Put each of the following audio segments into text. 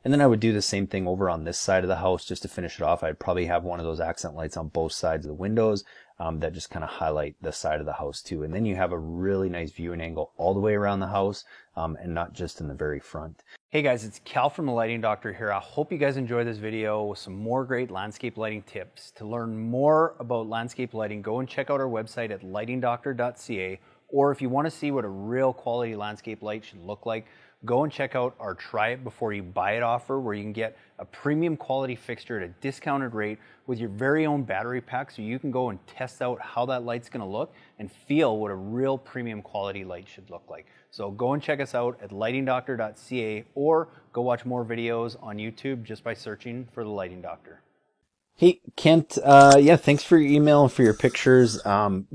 And then I would do the same thing over on this side of the house just to finish it off. I'd probably have one of those accent lights on both sides of the windows that just kind of highlight the side of the house too. And then you have a really nice viewing angle all the way around the house and not just in the very front. Hey guys, it's Cal from The Lighting Doctor here. I hope you guys enjoy this video with some more great landscape lighting tips. To learn more about landscape lighting, go and check out our website at lightingdoctor.ca, or if you want to see what a real quality landscape light should look like, go and check out our Try It Before You Buy It offer, where you can get a premium quality fixture at a discounted rate with your very own battery pack, so you can go and test out how that light's going to look and feel what a real premium quality light should look like. So go and check us out at lightingdoctor.ca, or go watch more videos on YouTube just by searching for The Lighting Doctor. Hey, Kent, yeah, thanks for your email and for your pictures.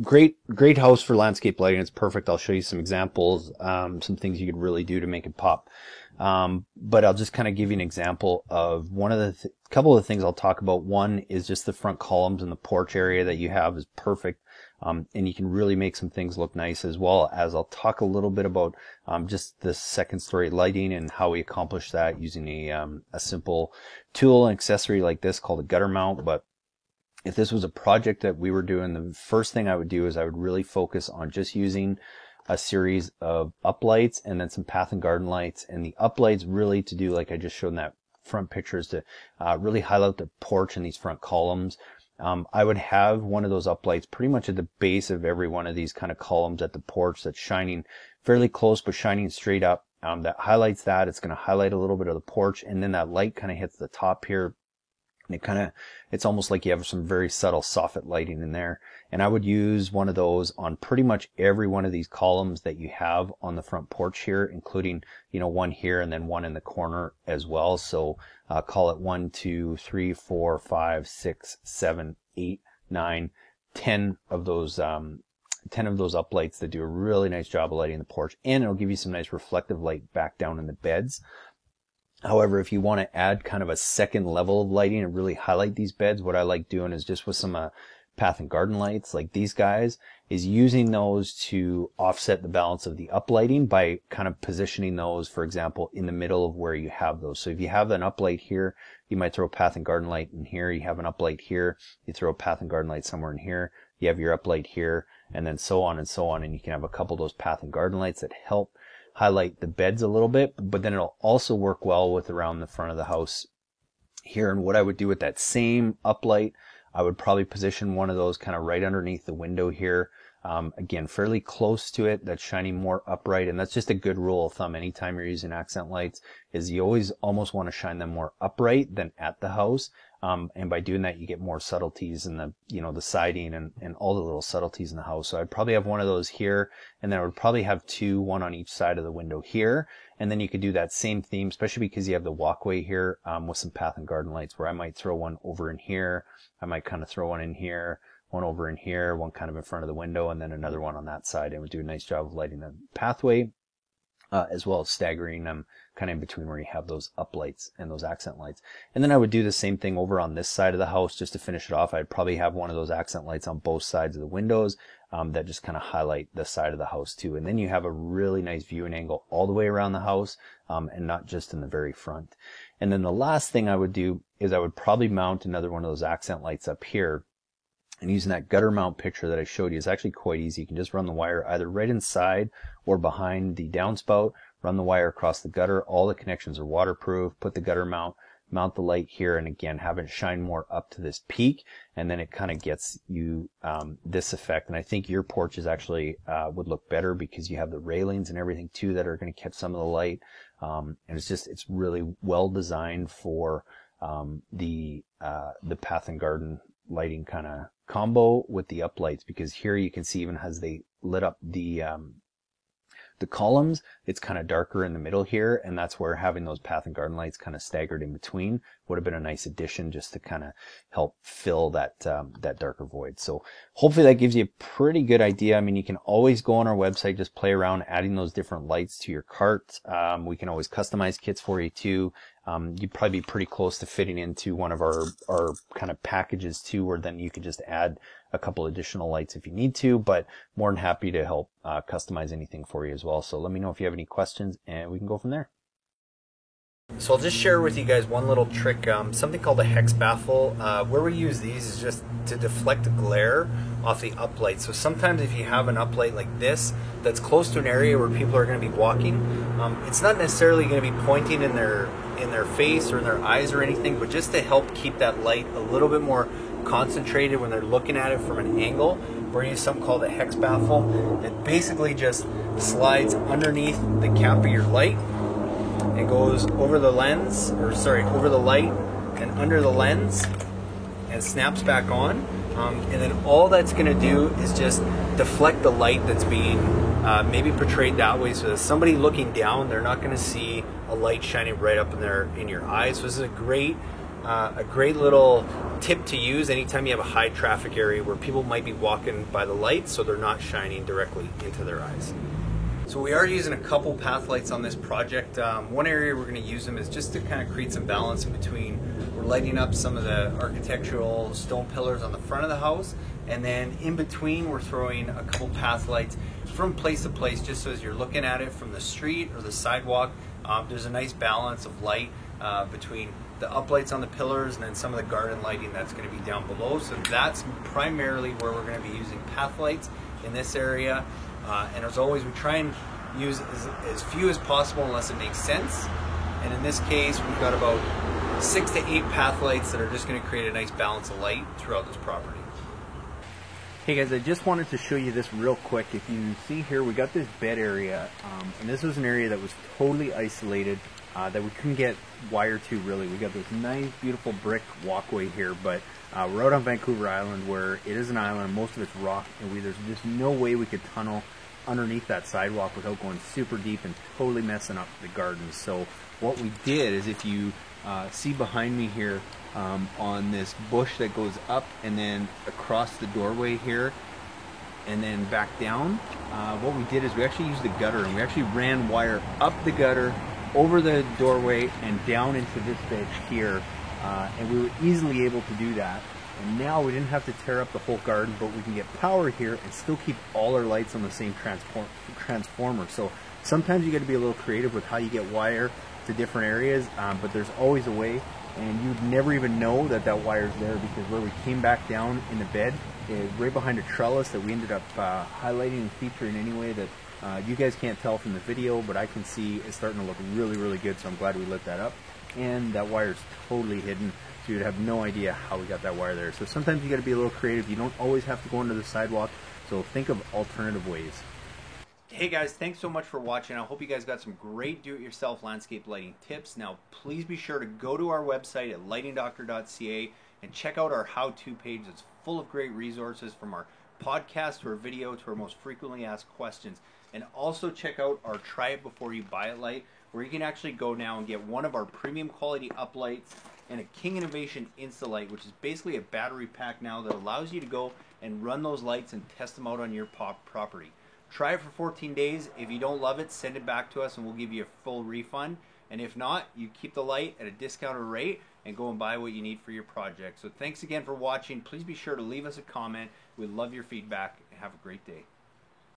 Great house for landscape lighting. It's perfect. I'll show you some examples, some things you could really do to make it pop. But I'll just kind of give you an example of one of the couple of the things I'll talk about. One is just the front columns and the porch area that you have is perfect. And you can really make some things look nice, as well as I'll talk a little bit about just the second story lighting and how we accomplish that using a simple tool and accessory like this called a gutter mount. But if this was a project that we were doing, the first thing I would do is I would really focus on just using a series of uplights and then some path and garden lights. And the uplights really to do, like I just showed in that front picture, is to really highlight the porch and these front columns. I would have one of those uplights pretty much at the base of every one of these kind of columns at the porch that's shining fairly close but shining straight up. That highlights that. It's going to highlight a little bit of the porch, and then that light kind of hits the top here. And it's almost like you have some very subtle soffit lighting in there. And I would use one of those on pretty much every one of these columns that you have on the front porch here, including, one here and then one in the corner as well. So call it 1, 2, 3, 4, 5, 6, 7, 8, 9, 10 of those 10 of those uplights that do a really nice job of lighting the porch, and it'll give you some nice reflective light back down in the beds. However, if you want to add kind of a second level of lighting and really highlight these beds, what I like doing is just with some path and garden lights like these guys, is using those to offset the balance of the uplighting by kind of positioning those, for example, in the middle of where you have those. So if you have an uplight here, you might throw a path and garden light in here. You have an uplight here, you throw a path and garden light somewhere in here. You have your uplight here, and then so on and so on. And you can have a couple of those path and garden lights that help highlight the beds a little bit, but then it'll also work well with around the front of the house here. And what I would do with that same uplight, I would probably position one of those kind of right underneath the window here. Again, fairly close to it, that's shining more upright. And that's just a good rule of thumb anytime you're using accent lights, is you always almost want to shine them more upright than at the house. And by doing that, you get more subtleties in the, the siding and all the little subtleties in the house. So I'd probably have one of those here, and then I would probably have two, one on each side of the window here. And then you could do that same theme, especially because you have the walkway here, with some path and garden lights, where I might throw one over in here. I might kind of throw one in here, one over in here, one kind of in front of the window, and then another one on that side. And would do a nice job of lighting the pathway, as well as staggering them kind of in between where you have those uplights and those accent lights. And then I would do the same thing over on this side of the house just to finish it off. I'd probably have one of those accent lights on both sides of the windows that just kind of highlight the side of the house too. And then you have a really nice viewing angle all the way around the house and not just in the very front. And then the last thing I would do is I would probably mount another one of those accent lights up here. And using that gutter mount picture that I showed you is actually quite easy. You can just run the wire either right inside or behind the downspout, run the wire across the gutter. All the connections are waterproof. Put the gutter mount the light here, and again, have it shine more up to this peak, and then it kind of gets you this effect. And I think your porch is actually would look better because you have the railings and everything too that are going to catch some of the light. And it's really well designed for the path and garden lighting kind of combo with the uplights, because here you can see even as they lit up the columns, it's kind of darker in the middle here, and that's where having those path and garden lights kind of staggered in between would have been a nice addition just to kind of help fill that darker void. So hopefully that gives you a pretty good idea. I mean, you can always go on our website, just play around adding those different lights to your cart. We can always customize kits for you too. You'd probably be pretty close to fitting into one of our kind of packages too, where then you could just add a couple additional lights if you need to, but more than happy to help customize anything for you as well. So let me know if you have any questions and we can go from there. So I'll just share with you guys one little trick, something called a hex baffle. Where we use these is just to deflect the glare off the uplight. So sometimes if you have an uplight like this that's close to an area where people are going to be walking, it's not necessarily going to be pointing in their face or in their eyes or anything, but just to help keep that light a little bit more concentrated when they're looking at it from an angle. We're using something called a hex baffle. It basically just slides underneath the cap of your light. It goes over the lens, or sorry, over the light and under the lens, and snaps back on. And then all that's going to do is just deflect the light that's being maybe portrayed that way. So that somebody looking down, they're not going to see a light shining right up in your eyes. So this is a great little tip to use anytime you have a high traffic area where people might be walking by the light, so they're not shining directly into their eyes. So we are using a couple path lights on this project. One area we're going to use them is just to kind of create some balance in between. We're lighting up some of the architectural stone pillars on the front of the house, and then in between we're throwing a couple path lights from place to place, just so as you're looking at it from the street or the sidewalk, there's a nice balance of light between the uplights on the pillars and then some of the garden lighting that's going to be down below. So that's primarily where we're going to be using path lights in this area. And as always, we try and use as few as possible unless it makes sense. And in this case, we've got about 6 to 8 path lights that are just going to create a nice balance of light throughout this property. Hey guys, I just wanted to show you this real quick. If you see here, we got this bed area, and this was an area that was totally isolated, that we couldn't get wire to really. We got this nice, beautiful brick walkway here, but we're out on Vancouver Island where it is an island, most of it's rock, and there's just no way we could tunnel underneath that sidewalk without going super deep and totally messing up the gardens. So what we did is, if you see behind me here, on this bush that goes up and then across the doorway here and then back down, what we did is we actually used the gutter, and we actually ran wire up the gutter, over the doorway, and down into this bed here, and we were easily able to do that. And now we didn't have to tear up the whole garden, but we can get power here and still keep all our lights on the same transformer. So sometimes you got to be a little creative with how you get wire to different areas, but there's always a way, and you'd never even know that that wire's there, because where we came back down in the bed is right behind a trellis that we ended up highlighting and featuring anyway, that you guys can't tell from the video, but I can see it's starting to look really, really good, so I'm glad we lit that up. And that wire's totally hidden, so you'd have no idea how we got that wire there. So sometimes you got to be a little creative. You don't always have to go under the sidewalk, so think of alternative ways. Hey guys, thanks so much for watching. I hope you guys got some great do-it-yourself landscape lighting tips. Now, please be sure to go to our website at lightingdoctor.ca and check out our how-to page. It's full of great resources, from our podcast to our video to our most frequently asked questions. And also check out our Try It Before You Buy It light, where you can actually go now and get one of our premium quality uplights and a King Innovation Instalight, which is basically a battery pack now that allows you to go and run those lights and test them out on your property. Try it for 14 days. If you don't love it, send it back to us and we'll give you a full refund. And if not, you keep the light at a discounted rate and go and buy what you need for your project. So thanks again for watching. Please be sure to leave us a comment. We'd love your feedback, and have a great day.